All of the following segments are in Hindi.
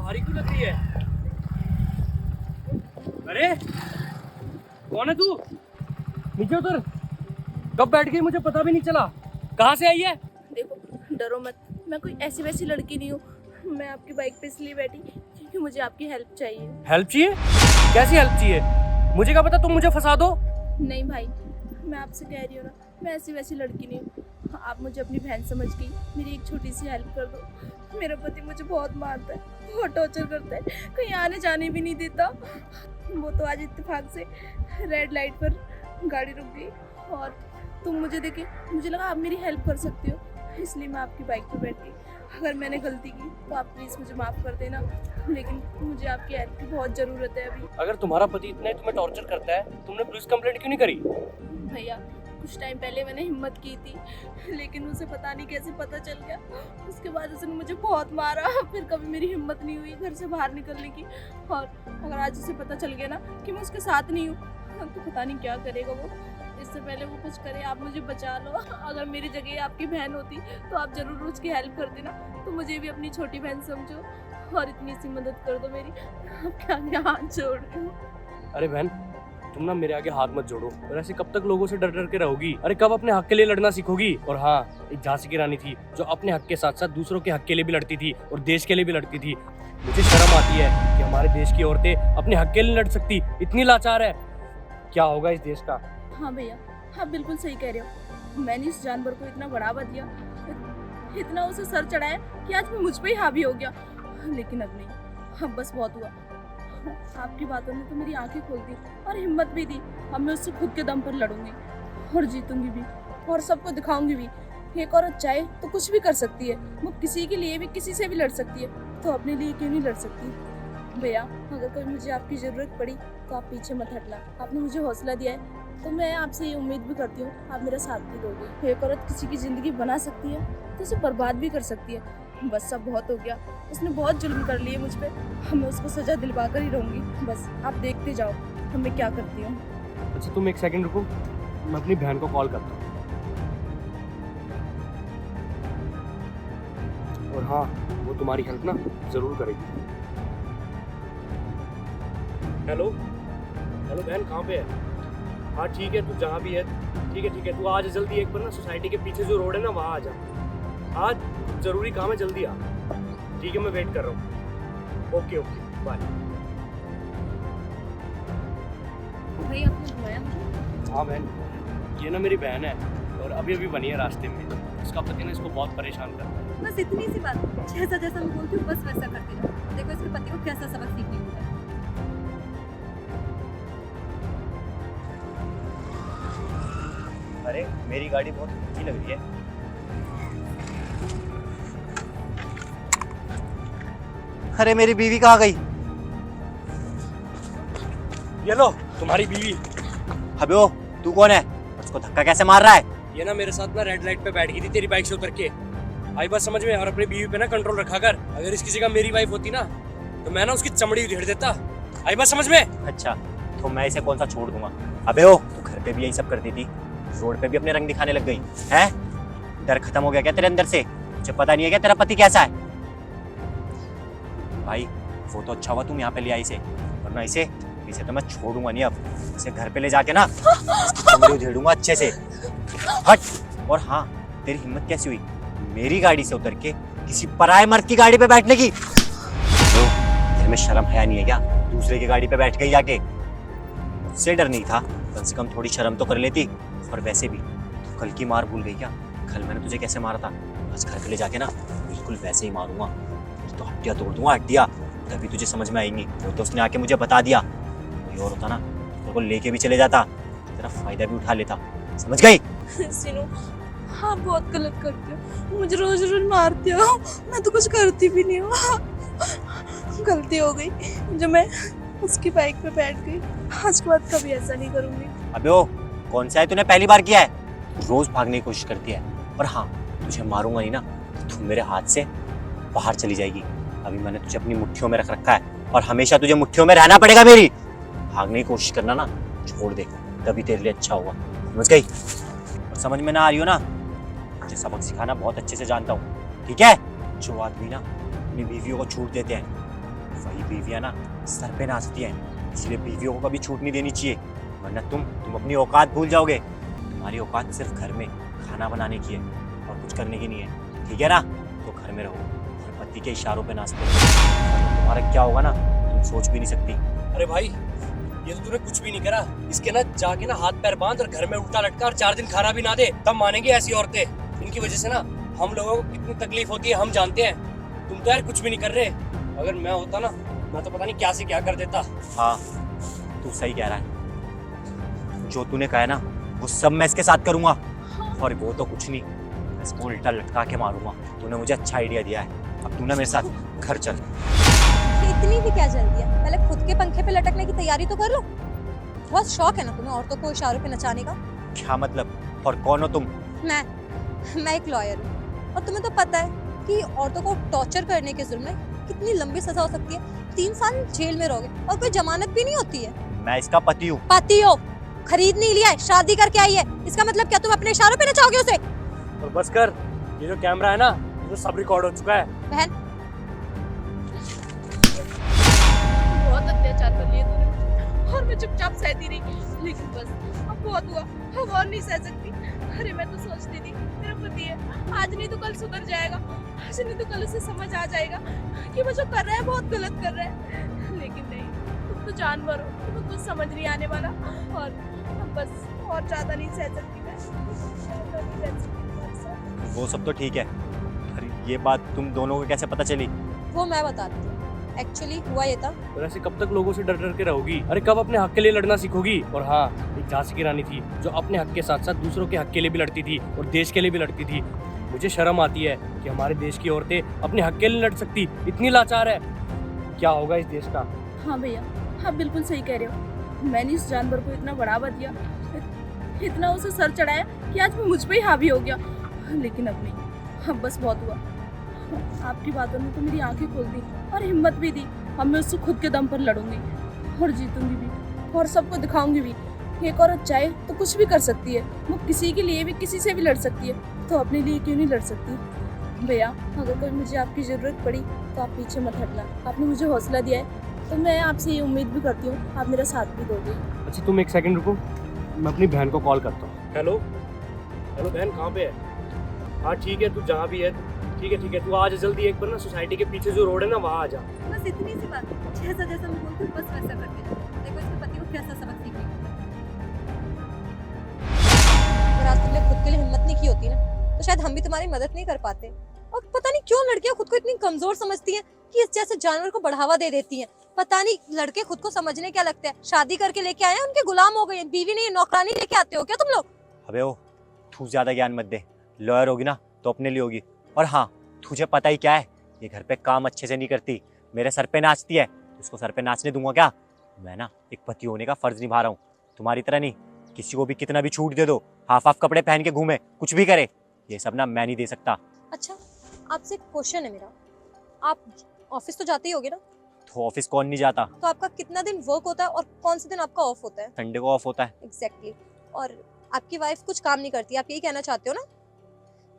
भारी क्यों लग रही है? अरे कौन है तू? नीचे उतर। कब बैठ गई मुझे पता भी नहीं चला। कहाँ से आई है? देखो, डरो मत, मैं कोई ऐसी वैसी लड़की नहीं हूँ। मैं आपकी बाइक पे इसलिए बैठी क्योंकि मुझे आपकी हेल्प चाहिए। हेल्प चाहिए? कैसी हेल्प चाहिए? मुझे क्या पता तुम मुझे फंसा दो। नहीं भाई, मैं आपसे कह रही हूँ ना, मैं ऐसी वैसी लड़की नहीं हूँ। आप मुझे अपनी बहन समझ गई, मेरी एक छोटी सी हेल्प कर दो। मेरा पति मुझे बहुत मारता है, बहुत टॉर्चर करता है, कहीं आने जाने भी नहीं देता। वो तो आज इत्तेफाक से रेड लाइट पर गाड़ी रुक गई और तुम मुझे देखे, मुझे लगा आप मेरी हेल्प कर सकते हो, इसलिए मैं आपकी बाइक पर बैठ गई। अगर मैंने गलती की तो आप प्लीज़ मुझे माफ़ कर देना, लेकिन मुझे आपकी हेल्प की बहुत ज़रूरत है अभी। अगर तुम्हारा पति इतना ही तुम्हें टॉर्चर करता है, तुमने पुलिस कंप्लेंट क्यों नहीं करी? भैया, कुछ टाइम पहले मैंने हिम्मत की थी, लेकिन उसे पता नहीं कैसे पता चल गया। उसके बाद उसने मुझे बहुत मारा, फिर कभी मेरी हिम्मत नहीं हुई घर से बाहर निकलने की। और अगर आज उसे पता चल गया ना कि मैं उसके साथ नहीं हूँ, तो पता नहीं क्या करेगा वो। इससे पहले वो कुछ करे, आप मुझे बचा लो। अगर मेरी जगह आपकी बहन होती तो आप ज़रूर उसकी हेल्प कर देना। तो मुझे भी अपनी छोटी बहन समझो और इतनी सी मदद कर दो मेरी। आपके आगे हाथ जोड़ रही हूँ। अरे बहन, तुम ना मेरे आगे हाथ मत जोड़ो। और ऐसे कब तक लोगों से डर डर के रहोगी? अरे कब अपने हक के लिए लड़ना सीखोगी? और हाँ, एक झांसी की रानी थी जो अपने हक के साथ साथ दूसरों के हक के लिए भी लड़ती थी और देश के लिए भी लड़ती थी। मुझे शर्म आती है कि हमारे देश की औरतें अपने हक के लिए लड़ सकती, इतनी लाचार है। क्या होगा इस देश का? हाँ भैया, आप बिल्कुल सही कह रहे हो। मैंने इस जानवर को इतना बढ़ावा दिया, इतना उसे सर चढ़ाया कि आज वो मुझ पे ही हावी हो गया। लेकिन अब नहीं, अब बस बहुत हुआ। आपकी बातों ने तो मेरी आंखें खोल दी और हिम्मत भी दी। अब मैं उससे खुद के दम पर लड़ूंगी और जीतूंगी भी और सबको दिखाऊंगी भी। एक औरत चाहे तो कुछ भी कर सकती है, वो किसी के लिए भी, किसी से भी लड़ सकती है, तो अपने लिए क्यों नहीं लड़ सकती? भैया, अगर कोई मुझे आपकी ज़रूरत पड़ी तो आप पीछे मत हटना। आपने मुझे हौसला दिया है तो मैं आपसे ये उम्मीद भी करती हूँ आप मेरा साथ भी दोगे। एक औरत किसी की ज़िंदगी बना सकती है तो उसे बर्बाद भी कर सकती है। बस सब बहुत हो गया, उसने बहुत जुल्म कर लिए मुझ पे। मैं उसको सज़ा दिलवा कर ही रहूँगी। बस आप देखते जाओ मैं क्या करती हूँ। अच्छा तुम एक सेकंड रुको, मैं अपनी बहन को कॉल करता हूँ। और हाँ, वो तुम्हारी हेल्प ना जरूर करेगी। हेलो हेलो बहन, कहाँ पे है? हाँ ठीक है, तू जहाँ भी है ठीक है तू आज जल्दी एक बार ना सोसाइटी के पीछे जो रोड है ना वहाँ आ जा। आज जरूरी काम है, जल्दी आ। ठीक है, मैं वेट कर रहा हूँ। Okay bye. भाई आपने बुलाया मुझे? हाँ बहन, ये ना मेरी बहन है और अभी अभी बनी है रास्ते में। उसका पति ना इसको बहुत परेशान कर रहा है। बस इतनी सी बात, जैसा जैसा मैं बोलती हूँ बस वैसा करते जाओ। देखो इसके पति को कैसा सबक सीखने को मिला है। अरे मेरी गाड़ी बहुत अच्छी लग रही है। अरे मेरी बीवी कहाँ गई? ये लो तुम्हारी बीवी। अबे ओ, तू कौन है? उसको धक्का कैसे मार रहा है? ये ना मेरे साथ ना रेड लाइट पे बैठ गई थी तेरी बाइक से उतर के। आई बात समझ में? और अपनी बीवी पे ना कंट्रोल रखा कर। अगर इसकी जगह मेरी वाइफ होती ना तो मैं ना उसकी चमड़ी उधेड़ देता। आई बात समझ में? अच्छा, तो मैं इसे कौन सा छोड़ दूंगा? अबे ओ, तू घर पे भी यही सब करती थी, रोड पे भी अपने रंग दिखाने लग गई है? डर खत्म हो गया क्या तेरे अंदर से? तुझे पता नहीं है क्या तेरा पति कैसा है? भाई वो तो अच्छा हुआ तुम यहाँ पे ले आई इसे, वरना इसे तो मैं छोड़ूंगा नहीं। अब इसे घर पे ले जाके ना इसकी चमड़ी उधेड़ूंगा अच्छे से। हट। और हाँ, तेरी हिम्मत कैसी हुई मेरी गाड़ी से उतर के किसी पराये मर्द की गाड़ी पे बैठने की? तो तेरे में शर्म हया नहीं है क्या? दूसरे की गाड़ी पे बैठ गई जाके। मुझसे डर नहीं था, कम से कम थोड़ी शर्म तो कर लेती। और वैसे भी तो कल की मार भूल गई क्या? कल मैंने तुझे कैसे मारा था? आज घर पे ले जाके ना बिल्कुल वैसे ही मारूंगा। तो हड्डियां तोड़ दूंगा, हड्डियां। तभी तुझे समझ में आएंगी। वो तो उसने आके मुझे बता दिया। कोई और होता ना तेरे को लेके भी चले जाता, तेरा फायदा भी उठा लेता। समझ गई? सिनू, आप बहुत गलत करते हो, मुझे रोज रोज मारते हो। मैं तो कुछ करती भी नहीं हूँ। गलती हो गई जो मैं उसकी बाइक पे बैठ गई। आज के बाद कभी ऐसा नहीं करूँगी। अबे ओ, कौन सा है तूने पहली बार किया है? रोज भागने की कोशिश करती है। और हाँ, तुझे मारूंगा नहीं ना तो तू मेरे हाथ से बाहर चली जाएगी। अभी मैंने तुझे अपनी मुट्ठियों में रख रखा है और हमेशा तुझे मुट्ठियों में रहना पड़ेगा मेरी। भागने की कोशिश करना ना छोड़ दे, तभी तेरे लिए अच्छा होगा। समझ गई? और समझ में ना आ रही हो ना, मुझे सबक सिखाना बहुत अच्छे से जानता हूँ। ठीक है? जो आदमी ना अपनी बीवियों को छूट देते हैं वही बीवियां ना सर पे नाचती हैं, इसलिए बीवियों को कभी छूट नहीं देनी चाहिए, वरना तुम अपनी औकात भूल जाओगे। तुम्हारी औकात सिर्फ घर में खाना बनाने की है और कुछ करने की नहीं है, ठीक है ना? तो घर में रहो और पति के इशारों पे नाचते रहो। तुम्हारा क्या होगा ना तुम सोच भी नहीं सकती। अरे भाई, ये तो तूने कुछ भी नहीं करा। इसके ना जाके ना हाथ पैर बांध और घर में उल्टा लटका और 4 दिन खाना भी ना दे, तब मानेंगे ऐसी औरतें। इनकी वजह से ना हम लोगों को कितनी तकलीफ होती है हम जानते हैं। तुम तो यार कुछ भी नहीं कर रहे। अगर मैं होता ना, मैं तो पता नहीं क्या से क्या कर देता। हाँ, तू सही कह रहा है। जो तूने कहा है ना वो सब मैं इसके साथ करूंगा, और वो तो कुछ नहीं, मैं इसको उल्टा लटका के मारूंगा। तूने मुझे अच्छा आइडिया दिया है। अब तू ना मेरे साथ घर चल। इतनी भी क्या जल्दी है, पहले खुद के पंखे पे लटकने की तैयारी तो कर लो। बहुत शौक है ना तुम्हें औरतों को इशारों पे नचाने का। क्या मतलब? और कौन हो तुम? मैं एक लॉयर हूँ, और तुम्हें तो पता है कि औरतों को टॉर्चर करने के जुर्म में कितनी लंबी सजा हो सकती है। 3 साल जेल में रहोगे और कोई जमानत भी नहीं होती है। मैं इसका पति हूँ। पति हो, खरीद नहीं लिया है, शादी करके आई है। इसका मतलब क्या तुम अपने इशारों पे नचाओगे उसे? और बस कर, ये जो कैमरा है ना, ये तो सब रिकॉर्ड हो चुका है। बहन, बहुत अत्याचार कर लिए तूने और मैं चुपचाप सहती रही, लेकिन बस अब बहुत हुआ, अब और नहीं सह सकती। अरे मैं तो सोचती थी मेरा पति है, आज नहीं तो कल सुधर जाएगा, आज नहीं तो कल उसे समझ आ जाएगा कि वो जो कर रहा है बहुत गलत कर रहा है। लेकिन नहीं, तुम तो जानवर हो, तुम्हें कुछ समझ नहीं आने वाला। और अब बस और ज्यादा नहीं सह सकती मैं, ज्यादा नहीं रह सकती तुम्हारे साथ। वो सब तो ठीक है, अरे ये बात तुम दोनों को कैसे पता चली? वो मैं बताती हूँ। एक्चुअली हुआ ये था, और ऐसे कब तक लोगों से डर डर के रहोगी? अरे कब अपने हक के लिए लड़ना सीखोगी? और हाँ, एक झांसी की रानी थी जो अपने हक के साथ साथ दूसरों के हक के लिए भी लड़ती थी और देश के लिए भी लड़ती थी। मुझे शर्म आती है कि हमारे देश की औरतें अपने हक के लिए लड़ सकती, इतनी लाचार है। क्या होगा इस देश का? हाँ भैया, आप बिल्कुल सही कह रहे हो। मैंने इस जानवर को इतना बढ़ावा दिया, इतना उसे सर चढ़ाया कि आज वो मुझ पे ही हावी हो गया। लेकिन अब नहीं, अब बस बहुत हुआ। आपकी बातों ने तो मेरी आंखें खोल दी और हिम्मत भी दी। अब मैं उससे खुद के दम पर लड़ूंगी और जीतूंगी भी, और सबको दिखाऊंगी भी। एक औरत चाहे तो कुछ भी कर सकती है, वो किसी के लिए भी, किसी से भी लड़ सकती है, तो अपने लिए क्यों नहीं लड़ सकती? भैया, अगर कोई मुझे आपकी ज़रूरत पड़ी तो आप पीछे मत हटना। आपने मुझे हौसला दिया है तो मैं आपसे ये उम्मीद भी करती हूँ आप मेरा साथ भी दोगे। अच्छा तुम एक सेकंड रुको, मैं अपनी बहन को कॉल करता हूँ। हेलो हेलो बहन, कहाँ पे है? हाँ ठीक है, तू जहाँ भी है ठीक है, तू आ जा जल्दी। एक बार ना सोसाइटी के पीछे जो रोड है ना, वहाँ आ जा। बस इतनी सी बात, जैसा जैसा मैं बोलती हूँ बस वैसा करते जाओ। देखो इसके पति को कैसा सबक सीखने को मिला है। अगर आज तुमने खुद के लिए हिम्मत नहीं की होती ना, तो शायद हम भी तुम्हारी मदद नहीं कर पाते। और पता नहीं क्यों लड़कियां खुद को इतनी कमजोर समझती हैं कि इस जैसे जानवर को बढ़ावा दे देती हैं। पता नहीं लड़के खुद को समझने क्या लगता है। शादी करके लेके आए हैं, उनके गुलाम हो गए हैं, बीवी नहीं नौकरानी लेके आते हो क्या तुम लोग? अबे ओ, तू ज्यादा ज्ञान मत दे। लॉयर होगी ना तो अपने लिए होगी। और हाँ, तुझे पता ही क्या है, ये घर पे काम अच्छे से नहीं करती, मेरे सर पे नाचती है। उसको सर पे नाचने दूंगा क्या? मैं ना एक पति होने का फर्ज निभा रहा हूँ, तुम्हारी तरह नहीं। किसी को भी कितना भी छूट दे दो, हाफ हाफ कपड़े पहन के घूमे, कुछ भी करे, ये सब ना मैं नहीं दे सकता। अच्छा, आपसे एक क्वेश्चन है मेरा। आप ऑफिस तो जाते ही होगे ना? तो ऑफिस कौन नहीं जाता? तो आपका कितना दिन वर्क होता है और कौन से दिन आपका ऑफ होता है? संडे को ऑफ होता है। एग्जैक्टली। और आपकी वाइफ कुछ काम नहीं करती, आप यही कहना चाहते हो ना?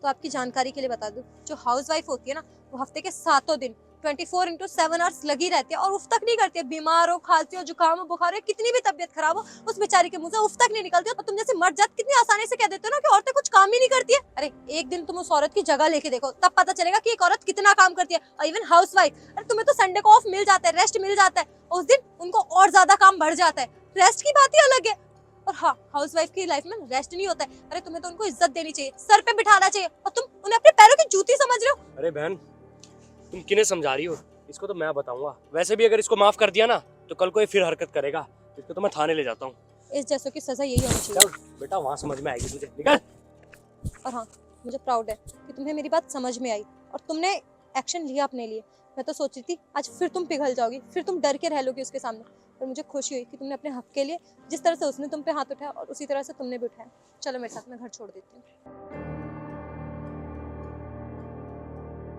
तो आपकी जानकारी के लिए बता दूं, जो हाउस वाइफ होती है ना, वो हफ्ते के 7 दिन 24/7 आवर्स लगी रहती है और उफ तक नहीं करती है। बीमार हो, खांसी हो, जुकाम हो, बुखार हो, कितनी भी तबीयत खराब हो, उस बेचारी के मुंह से उफ तक नहीं निकलती। और तुम जैसे मर्द जात कितनी आसानी से कह देते हो ना कि औरतें कुछ काम ही नहीं करती है। अरे एक दिन तुम उस औरत की जगह लेके देखो, तब पता चलेगा कि एक औरत कितना काम करती है। और इवन हाउस वाइफ, अरे तुम्हें तो संडे को ऑफ मिल जाता है, रेस्ट मिल जाता है, उस दिन उनको और ज्यादा काम बढ़ जाता है। रेस्ट की बात ही अलग है। और हाँ, हाउसवाइफ की लाइफ में रेस्ट नहीं होता है। अरे तुम्हें तो उनको इज्जत देनी चाहिए, सर पे बिठाना चाहिए, और तुम उन्हें अपने पैरों की जूती समझ रहे हो। अरे बहन, तुम किन्हें समझा रही हो? इसको तो मैं बताऊंगा। वैसे भी अगर इसको माफ कर दिया ना तो कल को ये फिर हरकत करेगा। इसको तो मैं थाने ले जाता हूँ। इस जैसों की सजा यही होनी चाहिए। चल बेटा, वहाँ समझ में आएगी तुझे, निकल। और हाँ, मुझे प्राउड है कि तुम्हें मेरी बात समझ में आई और तुमने एक्शन लिया अपने लिए। मैं तो सोच रही थी आज फिर तुम पिघल जाओगी, फिर तुम डर के रह लोगी उसके सामने, पर मुझे खुशी हुई कि तुमने अपने हक के लिए जिस तरह से उसने तुम पे हाथ उठाया और उसी तरह से तुमने भी उठाया। चलो मेरे साथ, मैं घर छोड़ देती हूँ।